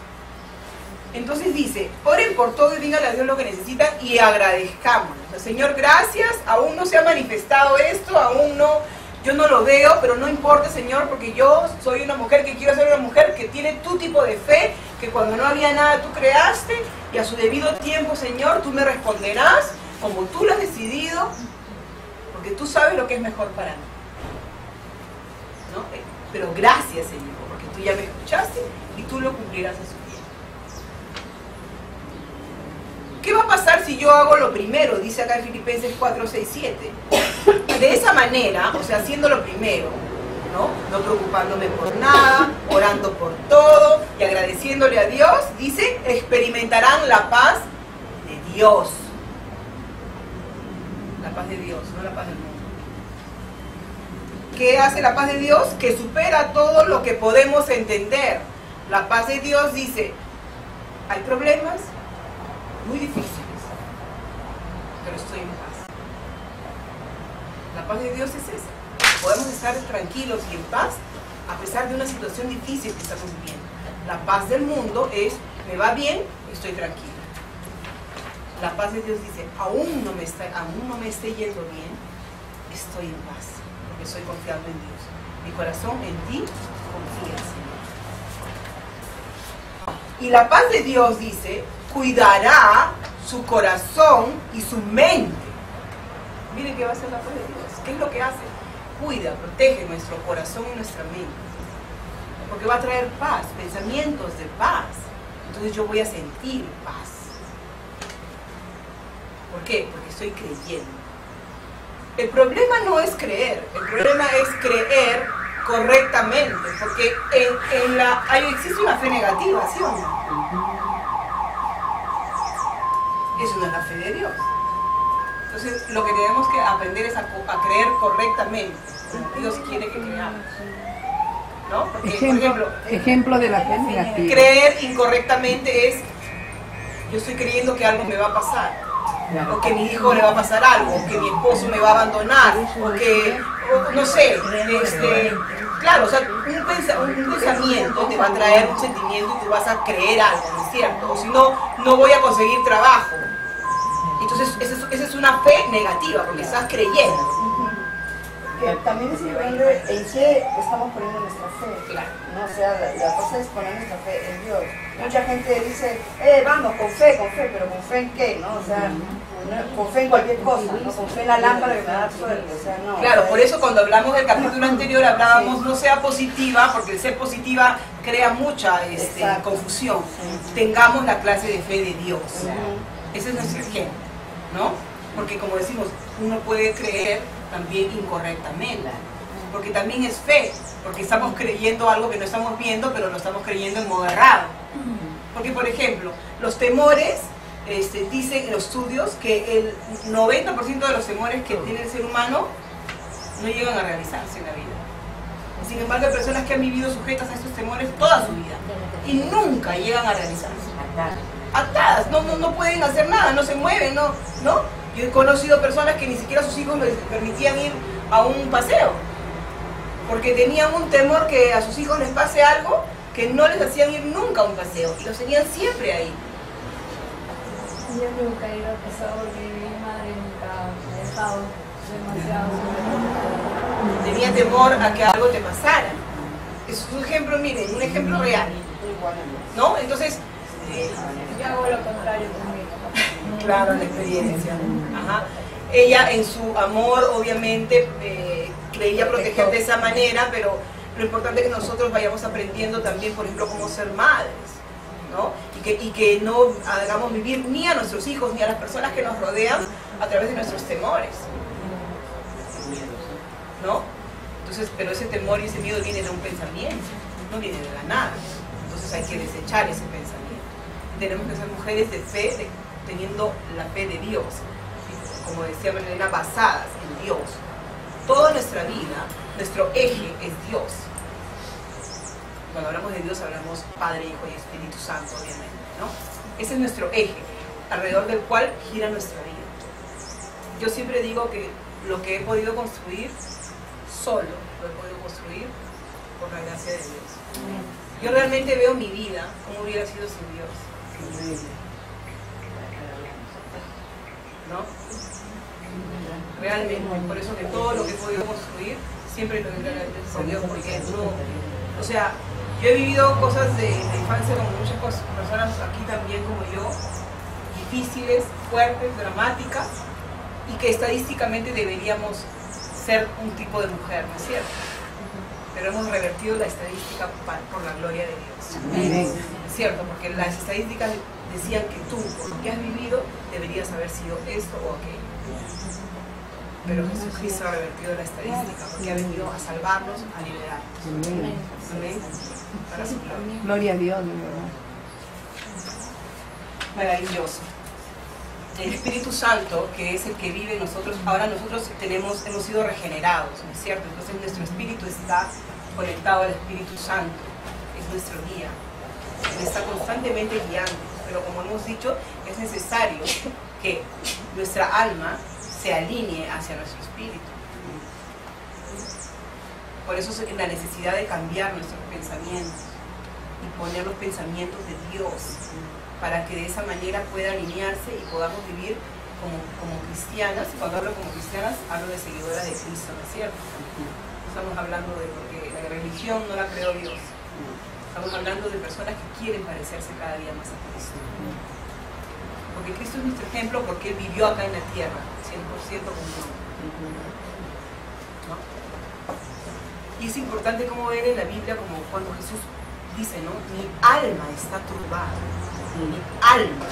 Entonces dice, oren por todo y díganle a Dios lo que necesitan y agradezcámonos. Señor, gracias, aún no se ha manifestado esto, aún no yo no lo veo, pero no importa, Señor, porque yo soy una mujer que quiero ser una mujer que tiene tu tipo de fe, que cuando no había nada tú creaste, y a su debido tiempo, Señor, tú me responderás como tú lo has decidido, porque tú sabes lo que es mejor para mí. ¿No? Pero gracias, Señor, porque tú ya me escuchaste y tú lo cumplirás a su tiempo. ¿Qué va a pasar si yo hago lo primero? Dice acá en Filipenses 4, 6, 7. De esa manera, o sea, haciendo lo primero, no preocupándome por nada, orando por todo y agradeciéndole a Dios, dice, experimentarán la paz de Dios. La paz de Dios, no la paz del mundo. ¿Qué hace la paz de Dios? Que supera todo lo que podemos entender. La paz de Dios dice, hay problemas muy difíciles, pero estoy en paz. La paz de Dios es esa. Podemos estar tranquilos y en paz a pesar de una situación difícil que estamos viviendo. La paz del mundo es, me va bien, estoy tranquila. La paz de Dios dice, aún no me esté yendo bien, estoy en paz, porque estoy confiando en Dios. Mi corazón en ti confía, Señor. Y la paz de Dios dice, cuidará su corazón y su mente. Miren qué va a hacer la paz de Dios. ¿Qué es lo que hace? Cuida, protege nuestro corazón y nuestra mente. Porque va a traer paz, pensamientos de paz. Entonces yo voy a sentir paz. ¿Por qué? Porque estoy creyendo. El problema no es creer, el problema es creer correctamente. Porque existe una fe negativa, ¿sí o no? Eso no es la fe de Dios. Entonces, lo que tenemos que aprender es a creer correctamente, como Dios quiere que creamos. ¿No? Porque, ejemplo de la fe negativa. Creer incorrectamente es, yo estoy creyendo que algo me va a pasar, o que mi hijo le va a pasar algo, o que mi esposo me va a abandonar, o que, no sé, claro, o sea, un pensamiento te va a traer un sentimiento y tú vas a creer algo, ¿no es cierto? O si no, no voy a conseguir trabajo. Entonces, esa es una fe negativa, porque estás creyendo. Que también es importante en qué estamos poniendo nuestra fe. Claro. ¿No? O sea, la cosa es poner nuestra fe en Dios. Mucha gente dice, vamos, con fe, pero ¿con fe en qué? ¿No? O sea, con fe en cualquier cosa, ¿no? Con fe en la lámpara que me da suerte. O sea, no. Claro, por eso cuando hablamos del capítulo anterior hablábamos no sea positiva, porque el ser positiva crea mucha confusión. Tengamos la clase de fe de Dios. Ese es nuestro ejemplo, ¿no? Porque como decimos, uno puede creer también incorrectamente, porque también es fe, porque estamos creyendo algo que no estamos viendo, pero lo estamos creyendo en modo errado. Porque, por ejemplo, los temores, dicen en los estudios que el 90% de los temores que tiene el ser humano no llegan a realizarse en la vida. Sin embargo, hay personas que han vivido sujetas a estos temores toda su vida y nunca llegan a realizarse. Atadas, no pueden hacer nada, no se mueven, ¿no? Yo he conocido personas que ni siquiera sus hijos les permitían ir a un paseo, porque tenían un temor que a sus hijos les pase algo, que no les hacían ir nunca a un paseo, y los tenían siempre ahí. Yo nunca he ido a paseo porque mi madre nunca me ha dejado demasiado. Tenía temor a que algo te pasara. Es un ejemplo, miren, un ejemplo real, ¿no? Entonces, yo hago lo contrario conmigo. claro, la experiencia. Ajá. Ella en su amor obviamente creía proteger de esa manera, pero lo importante es que nosotros vayamos aprendiendo también, por ejemplo, cómo ser madres, ¿no? Y que no hagamos vivir ni a nuestros hijos ni a las personas que nos rodean a través de nuestros temores, ¿no? Entonces, pero ese temor y ese miedo viene de un pensamiento, no viene de la nada. Entonces hay que desechar ese pensamiento. Tenemos que ser mujeres de fe, teniendo la fe de Dios, como decía Marilena, basadas en Dios. Toda nuestra vida, nuestro eje es Dios. Cuando hablamos de Dios hablamos Padre, Hijo y Espíritu Santo, obviamente, ¿no? Ese es nuestro eje, alrededor del cual gira nuestra vida. Yo siempre digo que lo que he podido construir, solo lo he podido construir por la gracia de Dios. Yo realmente veo mi vida como hubiera sido sin Dios. ¿No? Realmente, por eso que todo lo que he podido construir siempre le doy gracias a Dios, porque no, o sea, yo he vivido cosas de infancia como muchas personas aquí también como yo, difíciles, fuertes, dramáticas, y que estadísticamente deberíamos ser un tipo de mujer, ¿no es cierto? Pero hemos revertido la estadística por la gloria de Dios. Es cierto, porque las estadísticas decían que tú, por lo que has vivido, deberías haber sido esto o aquello. Pero Jesucristo ha revertido la estadística porque ha venido a salvarnos, a liberarnos. Amén. Para su gloria. Gloria a Dios, de verdad. Maravilloso. El Espíritu Santo, que es el que vive en nosotros, ahora nosotros hemos sido regenerados, ¿no es cierto? Entonces nuestro espíritu está conectado al Espíritu Santo, es nuestro guía, Él está constantemente guiando, pero como hemos dicho, es necesario que nuestra alma se alinee hacia nuestro espíritu. Por eso es la necesidad de cambiar nuestros pensamientos y poner los pensamientos de Dios, para que de esa manera pueda alinearse y podamos vivir como cristianas. Y cuando hablo como cristianas, hablo de seguidoras de Cristo, ¿no es cierto? Estamos hablando de, porque la religión no la creó Dios. Estamos hablando de personas que quieren parecerse cada día más a Cristo. Porque Cristo es nuestro ejemplo, porque Él vivió acá en la tierra, 100% como hombre. ¿No? Y es importante como ver en la Biblia, como cuando Jesús dice, ¿no? Mi alma está turbada. Mi alma,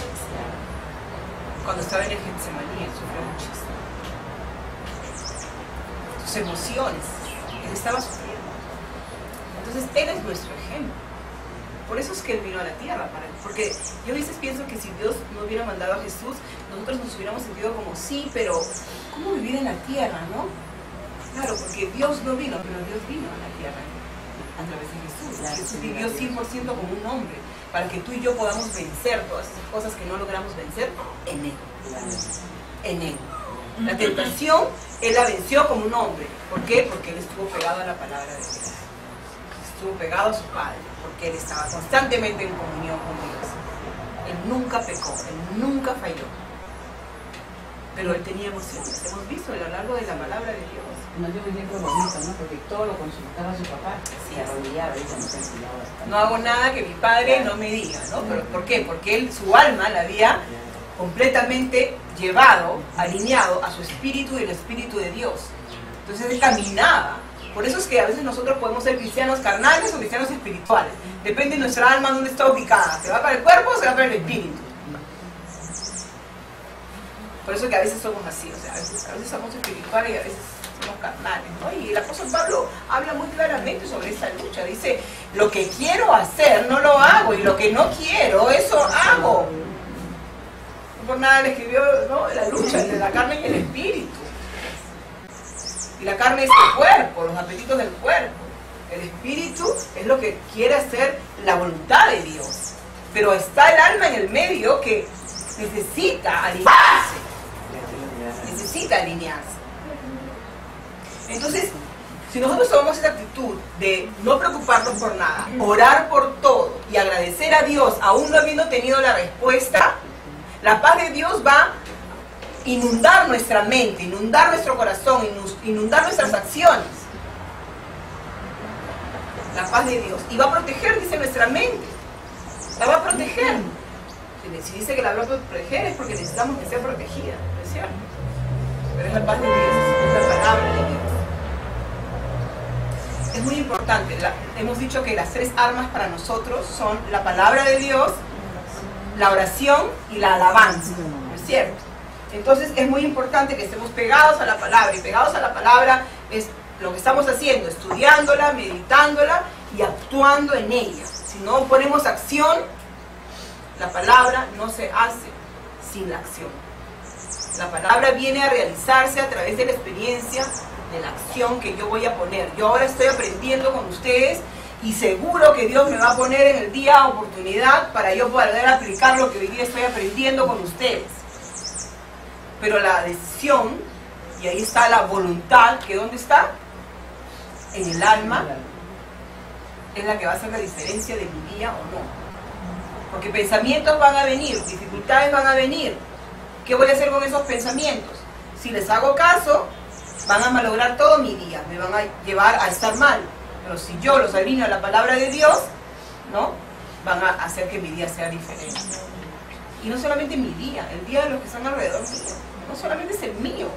cuando estaba en el Getsemaní, él sufrió muchísimo. Sus emociones, él estaba sufriendo. Entonces, él es nuestro ejemplo. Por eso es que él vino a la tierra, porque yo a veces pienso que si Dios no hubiera mandado a Jesús, nosotros nos hubiéramos sentido como, sí, pero ¿cómo vivir en la tierra, no? Claro, porque Dios no vino, pero Dios vino a la tierra a través de Jesús. Jesús vivió 100% como un hombre, para que tú y yo podamos vencer todas esas cosas que no logramos vencer en Él. En Él. La tentación, Él la venció como un hombre. ¿Por qué? Porque Él estuvo pegado a la palabra de Dios. Estuvo pegado a su Padre, porque Él estaba constantemente en comunión con Dios. Él nunca pecó, Él nunca falló. Pero Él tenía emociones, hemos visto a lo largo de la palabra de Dios. No dio un ejemplo bonito, ¿no? Porque todo lo consultaba a su papá. Sí, se arrodillaba y se nos enseñaba bastante. No hago nada que mi padre no me diga, ¿no? ¿Pero por qué? Porque él, su alma la había completamente llevado, alineado a su espíritu y el espíritu de Dios. Entonces él caminaba. Por eso es que a veces nosotros podemos ser cristianos carnales o cristianos espirituales. Depende de nuestra alma dónde está ubicada. ¿Se va para el cuerpo o se va para el espíritu? Por eso que a veces somos así, o sea, a veces somos espirituales y a veces somos carnales, ¿no? Y el apóstol Pablo habla muy claramente sobre esa lucha. Dice, lo que quiero hacer no lo hago, y lo que no quiero, eso hago. No por nada le escribió, ¿no?, la lucha entre la carne y el espíritu. Y la carne es el cuerpo, los apetitos del cuerpo. El espíritu es lo que quiere hacer la voluntad de Dios. Pero está el alma en el medio que necesita alinearse. Necesita alinearse. Entonces, si nosotros tomamos esa actitud de no preocuparnos por nada, orar por todo y agradecer a Dios, aún no habiendo tenido la respuesta, la paz de Dios va a inundar nuestra mente, inundar nuestro corazón, inundar nuestras acciones. La paz de Dios. Y va a proteger, dice, nuestra mente. La va a proteger. Si dice que la va a proteger es porque necesitamos que sea protegida, ¿no es cierto? Pero es la paz de Dios, es la palabra de Dios. Es muy importante. Hemos dicho que las tres armas para nosotros son la palabra de Dios, la oración y la alabanza, ¿no es cierto? Entonces es muy importante que estemos pegados a la palabra, y pegados a la palabra es lo que estamos haciendo, estudiándola, meditándola y actuando en ella. Si no ponemos acción, la palabra no se hace sin la acción. La palabra viene a realizarse a través de la experiencia, de la acción que yo voy a poner. Yo ahora estoy aprendiendo con ustedes y seguro que Dios me va a poner en el día oportunidad para yo poder aplicar lo que hoy día estoy aprendiendo con ustedes. Pero la decisión, y ahí está la voluntad, que ¿dónde está? En el alma, es la que va a hacer la diferencia de mi día o no. Porque pensamientos van a venir, dificultades van a venir. ¿Qué voy a hacer con esos pensamientos? Si les hago caso, van a malograr todo mi día, me van a llevar a estar mal. Pero si yo los alineo a la palabra de Dios, ¿no? Van a hacer que mi día sea diferente. Y no solamente mi día, el día de los que están alrededor mío. No solamente es el mío.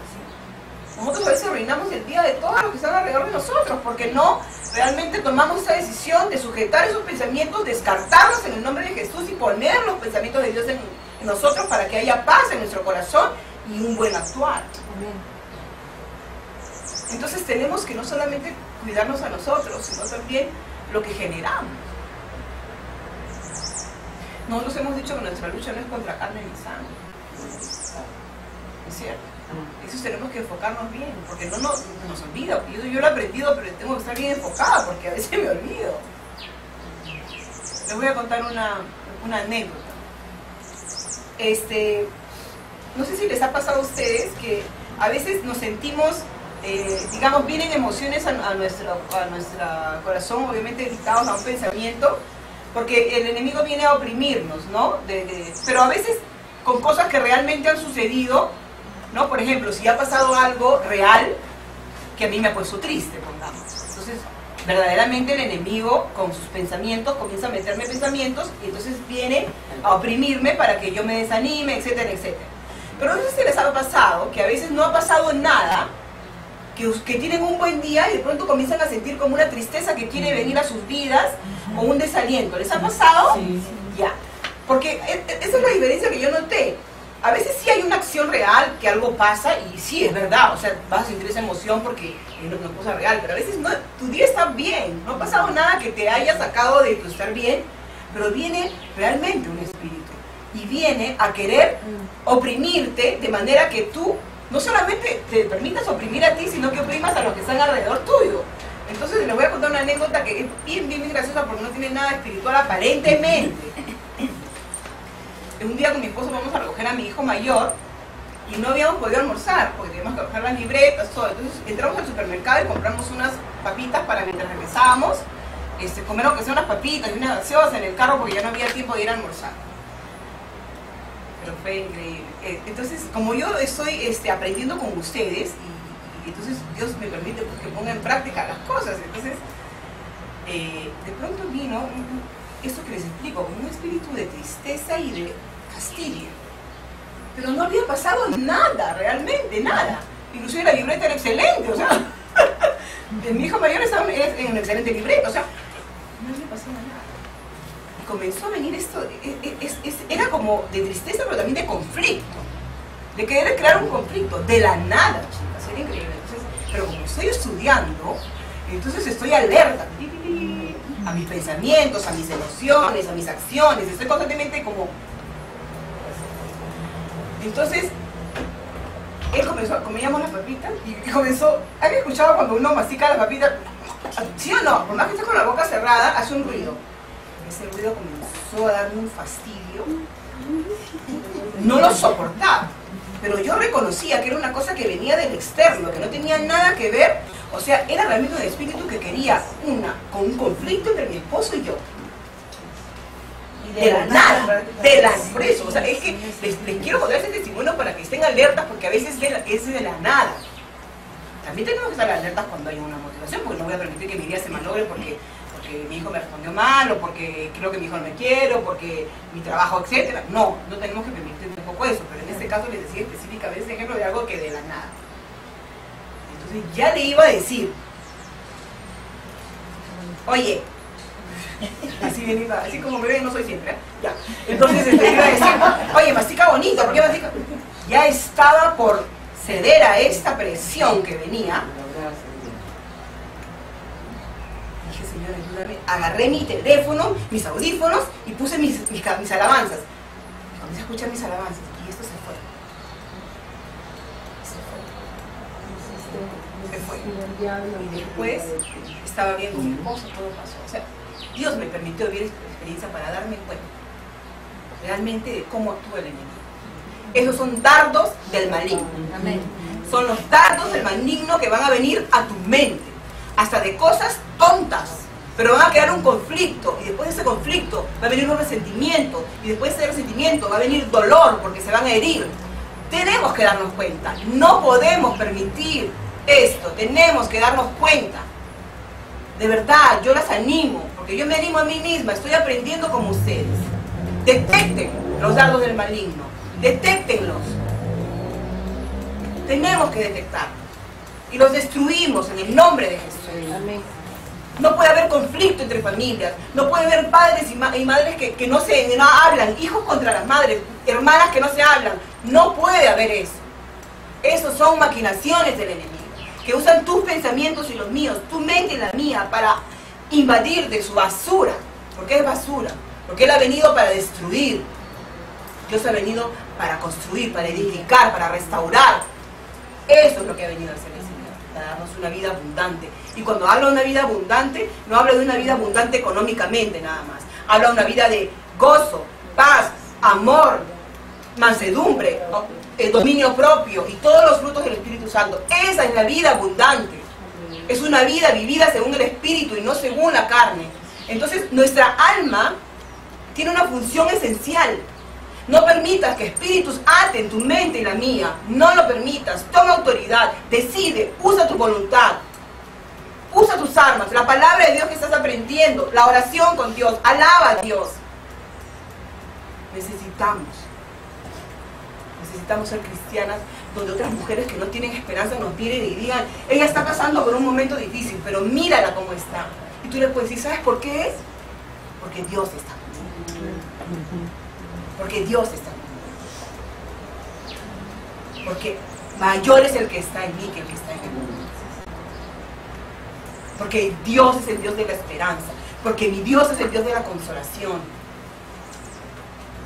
Nosotros a veces arruinamos el día de todos los que están alrededor de nosotros, porque no realmente tomamos esa decisión de sujetar esos pensamientos, descartarlos en el nombre de Jesús y poner los pensamientos de Dios en nosotros para que haya paz en nuestro corazón y un buen actuar. Entonces tenemos que no solamente cuidarnos a nosotros, sino también lo que generamos. Nosotros hemos dicho que nuestra lucha no es contra carne ni sangre. ¿Es cierto? Eso tenemos que enfocarnos bien, porque no nos olvida. Yo lo he aprendido, pero tengo que estar bien enfocada, porque a veces me olvido. Les voy a contar una anécdota. No sé si les ha pasado a ustedes que a veces nos sentimos, digamos, vienen emociones a nuestro corazón, obviamente dictados a un pensamiento, porque el enemigo viene a oprimirnos, ¿no? Pero a veces con cosas que realmente han sucedido, ¿no? Por ejemplo, si ha pasado algo real que a mí me ha puesto triste, pongamos. Entonces, verdaderamente el enemigo con sus pensamientos comienza a meterme pensamientos y entonces viene a oprimirme para que yo me desanime, etcétera, etcétera. Pero no sé si les ha pasado que a veces no ha pasado nada, que tienen un buen día y de pronto comienzan a sentir como una tristeza que quiere venir a sus vidas o un desaliento. ¿Les ha pasado? Sí. Ya. Porque esa es la diferencia que yo noté. A veces sí hay una acción real, que algo pasa y sí, es verdad, o sea, vas a sentir esa emoción porque es una cosa real, pero a veces no, tu día está bien, no ha pasado nada que te haya sacado de tu estar bien, pero viene realmente un espíritu y viene a querer oprimirte de manera que tú no solamente te permitas oprimir a ti, sino que oprimas a los que están alrededor tuyo. Entonces les voy a contar una anécdota que es bien graciosa porque no tiene nada espiritual aparentemente. Un día con mi esposo vamos a recoger a mi hijo mayor y no habíamos podido almorzar porque teníamos que recoger las libretas, todo. Entonces entramos al supermercado y compramos unas papitas para mientras regresábamos, comer aunque sea unas papitas y unas gaseosas en el carro porque ya no había tiempo de ir a almorzar. Pero fue increíble. Entonces, como yo estoy aprendiendo con ustedes y entonces Dios me permite pues, que ponga en práctica las cosas, entonces de pronto vino esto que les explico, con un espíritu de tristeza y de fastidio. Pero no había pasado nada, realmente, nada. Inclusive la libreta era excelente, o sea, mi hijo mayor estaba en una excelente libreta, o sea, no había pasado nada. Y comenzó a venir esto, era como de tristeza, pero también de conflicto, de querer crear un conflicto, de la nada, chicas, era increíble. Entonces, pero como estoy estudiando, entonces estoy alerta a mis pensamientos, a mis emociones, a mis acciones, estoy constantemente como... Entonces, él comenzó, comíamos las papitas y comenzó, ¿han escuchado cuando uno mastica las papitas? ¿Sí o no? Por más que esté con la boca cerrada, hace un ruido. Ese ruido comenzó a darme un fastidio. No lo soportaba, pero yo reconocía que era una cosa que venía del externo, que no tenía nada que ver. O sea, era realmente un espíritu que quería con un conflicto entre mi esposo y yo. De la nada, por eso, o sea, es que les quiero contar ese testimonio para que estén alertas, porque a veces es de la nada. También tenemos que estar alertas cuando hay una motivación, porque no voy a permitir que mi día se malogre porque mi hijo me respondió mal, o porque creo que mi hijo no me quiere, o porque mi trabajo, etcétera. No tenemos que permitir tampoco eso, pero en este caso les decía específicamente ese ejemplo de algo que de la nada. Entonces ya le iba a decir, oye, así como bebé no soy siempre, ¿eh? Ya. Entonces le iba a decir, oye, mastica bonito, ¿por qué mastica? Ya estaba por ceder a esta presión que venía. Dije, Señor, ayúdame. Agarré mi teléfono, mis audífonos y puse mis alabanzas. Y comencé a escuchar mis alabanzas y esto se fue. Se fue. Y después estaba bien con mi esposo, todo pasó. O sea, Dios me permitió vivir esta experiencia para darme cuenta realmente de cómo actúa el enemigo. Esos son dardos del maligno. Son los dardos del maligno que van a venir a tu mente, hasta de cosas tontas, pero van a crear un conflicto, y después de ese conflicto va a venir un resentimiento, y después de ese resentimiento va a venir dolor porque se van a herir. Tenemos que darnos cuenta, no podemos permitir esto, tenemos que darnos cuenta. De verdad, yo las animo, porque yo me animo a mí misma, estoy aprendiendo como ustedes. Detecten los dardos del maligno, detéctenlos. Tenemos que detectarlos. Y los destruimos en el nombre de Jesús. Amén. No puede haber conflicto entre familias, no puede haber padres y madres que no hablan, hijos contra las madres, hermanas que no se hablan. No puede haber eso. Esos son maquinaciones del enemigo, que usan tus pensamientos y los míos, tu mente y la mía, para invadir de su basura. ¿Por qué es basura? Porque Él ha venido para destruir. Dios ha venido para construir, para edificar, para restaurar. Eso es lo que ha venido a hacer el Señor, para darnos una vida abundante. Y cuando habla de una vida abundante, no habla de una vida abundante económicamente nada más. Habla de una vida de gozo, paz, amor, mansedumbre, dominio propio y todos los frutos del Espíritu Santo. Esa es la vida abundante. Es una vida vivida según el Espíritu y no según la carne. Entonces, nuestra alma tiene una función esencial. No permitas que espíritus aten tu mente y la mía. No lo permitas. Toma autoridad. Decide. Usa tu voluntad. Usa tus armas. La palabra de Dios que estás aprendiendo. La oración con Dios. Alaba a Dios. Necesitamos ser cristianas donde otras mujeres que no tienen esperanza nos miren y digan, ella está pasando por un momento difícil, pero mírala cómo está. Y tú le puedes decir, ¿sabes por qué es? Porque Dios está conmigo. Porque Dios está conmigo. Porque mayor es el que está en mí que el que está en el mundo. Porque Dios es el Dios de la esperanza. Porque mi Dios es el Dios de la consolación.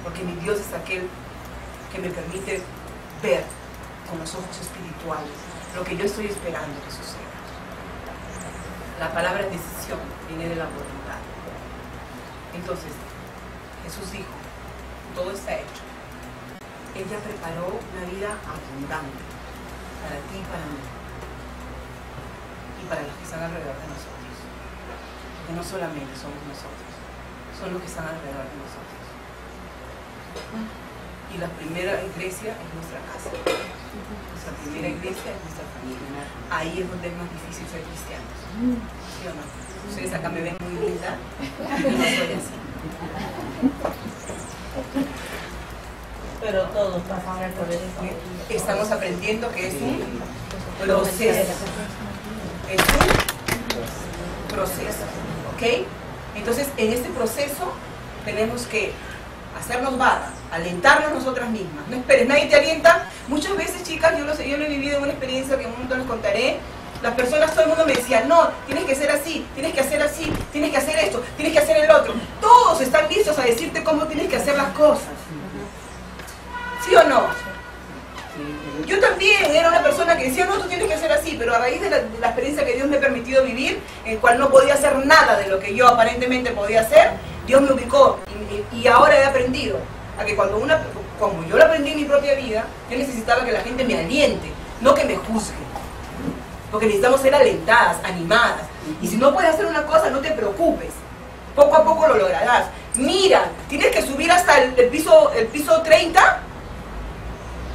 Porque mi Dios es aquel que me permite ver con los ojos espirituales lo que yo estoy esperando que suceda. La palabra decisión viene de la voluntad. Entonces, Jesús dijo, todo está hecho. Ella preparó una vida abundante para ti y para mí. Y para los que están alrededor de nosotros. Porque no solamente somos nosotros, son los que están alrededor de nosotros. Y la primera iglesia es nuestra casa. Nuestra primera iglesia es nuestra familia. Ahí es donde es más difícil ser cristianos. ¿Sí o no? Ustedes acá me ven muy linda. Yo no soy así. Pero todos pasan por eso. Estamos aprendiendo que es un proceso. Es un proceso. ¿Ok? Entonces, en este proceso tenemos que hacernos barra, alentarnos nosotras mismas. No esperes, nadie te alienta. Muchas veces, chicas, yo lo he vivido en una experiencia que en un momento les contaré. Las personas, todo el mundo me decía, no, tienes que ser así, tienes que hacer así, tienes que hacer esto, tienes que hacer el otro. Todos están listos a decirte cómo tienes que hacer las cosas. ¿Sí o no? Yo también era una persona que decía, no, tú tienes que hacer así, pero a raíz de la experiencia que Dios me ha permitido vivir, en cual no podía hacer nada de lo que yo aparentemente podía hacer, Dios me ubicó y ahora he aprendido a que como yo lo aprendí en mi propia vida, yo necesitaba que la gente me aliente, no que me juzgue. Porque necesitamos ser alentadas, animadas. Y si no puedes hacer una cosa, no te preocupes. Poco a poco lo lograrás. Mira, tienes que subir hasta el piso 30.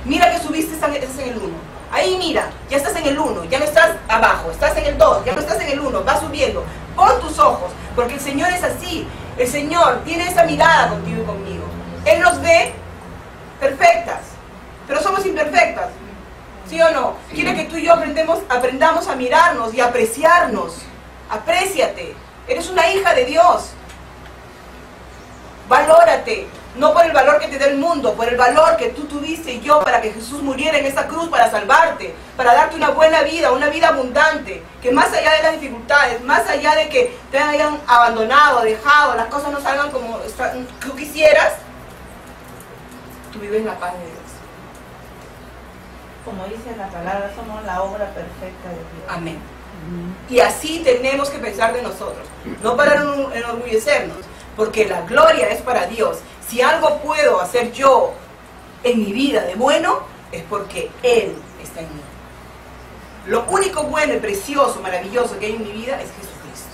Mira que subiste, estás en el 1. Ahí mira, ya estás en el 1, ya no estás abajo, estás en el 2, ya no estás en el 1, vas subiendo. Pon tus ojos, porque el Señor es así. El Señor tiene esa mirada contigo y conmigo. Él nos ve perfectas, pero somos imperfectas. ¿Sí o no? Quiere que tú y yo aprendamos a mirarnos y a apreciarnos. Apréciate. Eres una hija de Dios. Valórate. No por el valor que te da el mundo, por el valor que tú tuviste yo para que Jesús muriera en esa cruz para salvarte, para darte una buena vida, una vida abundante, que más allá de las dificultades, más allá de que te hayan abandonado, dejado, las cosas no salgan como tú quisieras, tú vives la paz de Dios. Como dice la palabra, somos la obra perfecta de Dios. Amén. Y así tenemos que pensar de nosotros, no para enorgullecernos, porque la gloria es para Dios. Si algo puedo hacer yo en mi vida de bueno, es porque Él está en mí. Lo único bueno y precioso, maravilloso que hay en mi vida es Jesucristo.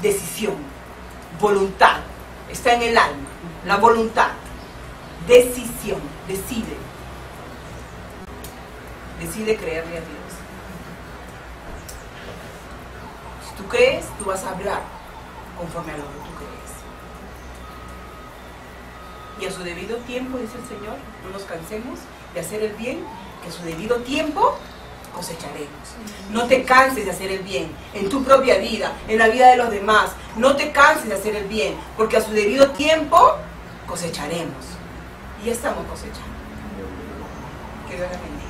Decisión, voluntad, está en el alma, la voluntad, decisión, decide. Decide creerle a Dios. Si tú crees, tú vas a hablar conforme a lo que tú crees. Y a su debido tiempo, dice el Señor, no nos cansemos de hacer el bien, que a su debido tiempo cosecharemos. No te canses de hacer el bien en tu propia vida, en la vida de los demás. No te canses de hacer el bien, porque a su debido tiempo cosecharemos. Y ya estamos cosechando. Que Dios la bendiga.